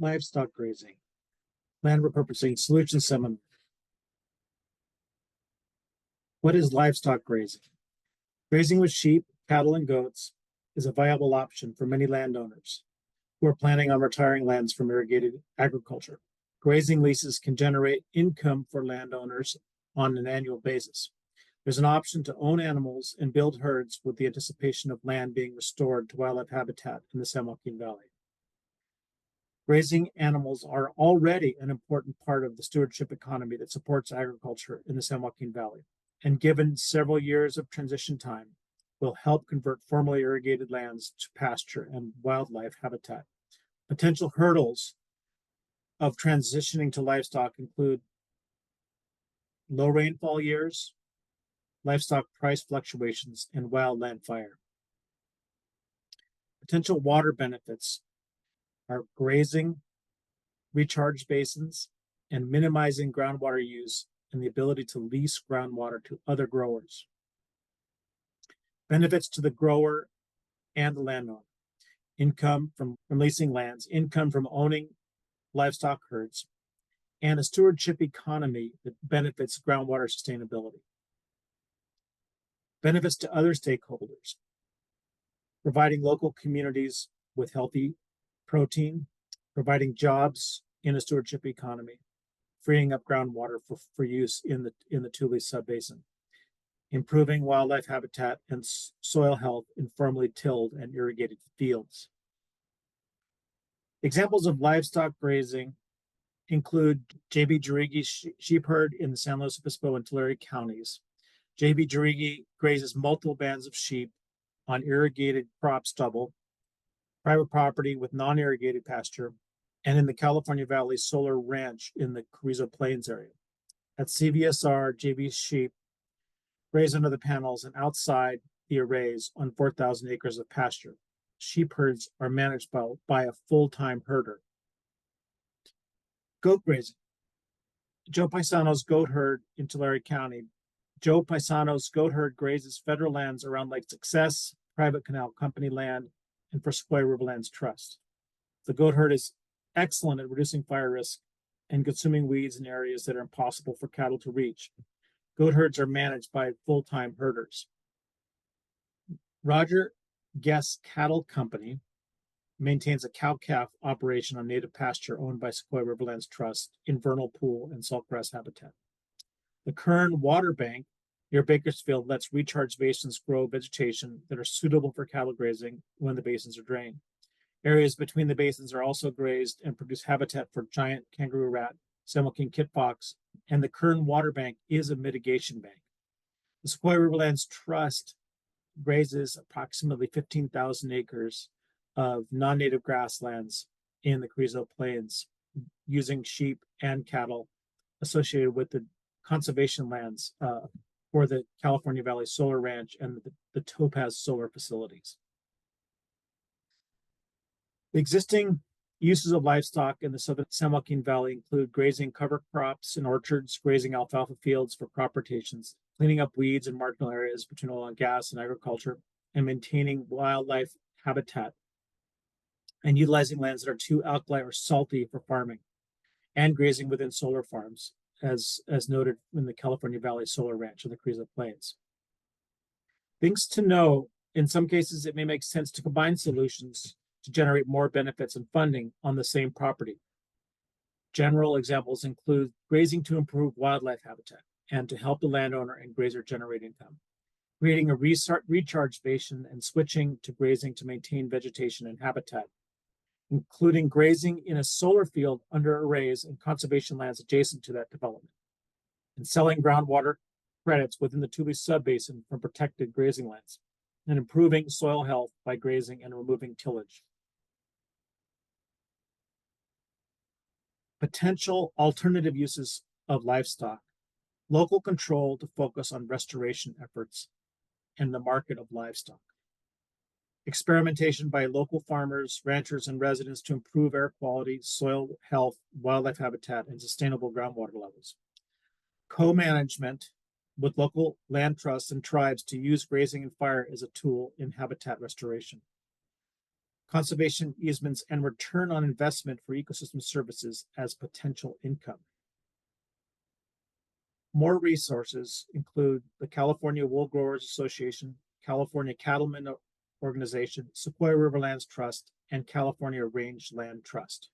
Livestock Grazing, Land Repurposing Solutions Seminar. What is livestock grazing? Grazing with sheep, cattle, and goats is a viable option for many landowners who are planning on retiring lands from irrigated agriculture. Grazing leases can generate income for landowners on an annual basis. There's an option to own animals and build herds with the anticipation of land being restored to wildlife habitat in the San Joaquin Valley. Grazing animals are already an important part of the stewardship economy that supports agriculture in the San Joaquin Valley, and given several years of transition time, will help convert formerly irrigated lands to pasture and wildlife habitat. Potential hurdles of transitioning to livestock include low rainfall years, livestock price fluctuations, and wildland fire. Potential water benefits are grazing, recharge basins, and minimizing groundwater use and the ability to lease groundwater to other growers. Benefits to the grower and the landowner: income from leasing lands, income from owning livestock herds, and a stewardship economy that benefits groundwater sustainability. Benefits to other stakeholders: providing local communities with healthy protein, providing jobs in a stewardship economy, freeing up groundwater for use in the Tule Subbasin, improving wildlife habitat and soil health in firmly tilled and irrigated fields. Examples of livestock grazing include J.B. Jirigi sheep herd in the San Luis Obispo and Tulare counties. J.B. Jirigi grazes multiple bands of sheep on irrigated crop stubble, private property with non-irrigated pasture, and in the California Valley Solar Ranch in the Carrizo Plains area. At CVSR, J.B. sheep graze under the panels and outside the arrays on 4,000 acres of pasture. Sheep herds are managed by a full-time herder. Goat grazing. Joe Paisano's goat herd in Tulare County. Joe Paisano's goat herd grazes federal lands around Lake Success, private canal company land, and for Sequoia Riverlands Trust. The goat herd is excellent at reducing fire risk and consuming weeds in areas that are impossible for cattle to reach. Goat herds are managed by full-time herders. Roger Guess Cattle Company maintains a cow-calf operation on native pasture owned by Sequoia Riverlands Trust in vernal pool and saltgrass habitat. The Kern Water Bank near Bakersfield lets recharge basins grow vegetation that are suitable for cattle grazing when the basins are drained. Areas between the basins are also grazed and produce habitat for giant kangaroo rat, San Joaquin kit fox, and the Kern Water Bank is a mitigation bank. The Sequoia Riverlands Trust grazes approximately 15,000 acres of non-native grasslands in the Carrizo Plains using sheep and cattle associated with the conservation lands for the California Valley Solar Ranch and the Topaz Solar facilities. The existing uses of livestock in the southern San Joaquin Valley include grazing cover crops and orchards, grazing alfalfa fields for crop rotations, cleaning up weeds in marginal areas between oil and gas and agriculture, and maintaining wildlife habitat, and utilizing lands that are too alkali or salty for farming, and grazing within solar farms, as noted in the California Valley Solar Ranch and the Carrizo Plains. Things to know: in some cases, it may make sense to combine solutions to generate more benefits and funding on the same property. General examples include grazing to improve wildlife habitat and to help the landowner and grazer generate income, creating a recharge basin and switching to grazing to maintain vegetation and habitat, including grazing in a solar field under arrays and conservation lands adjacent to that development, and selling groundwater credits within the Tule Subbasin from protected grazing lands, and improving soil health by grazing and removing tillage. Potential alternative uses of livestock: local control to focus on restoration efforts and the market of livestock. Experimentation by local farmers, ranchers, and residents to improve air quality, soil health, wildlife habitat, and sustainable groundwater levels. Co-management with local land trusts and tribes to use grazing and fire as a tool in habitat restoration. conservation easements, and return on investment for ecosystem services as potential income. More resources include the California Wool Growers Association, California Cattlemen Organization, Sequoia Riverlands Trust, and California Rangeland Trust.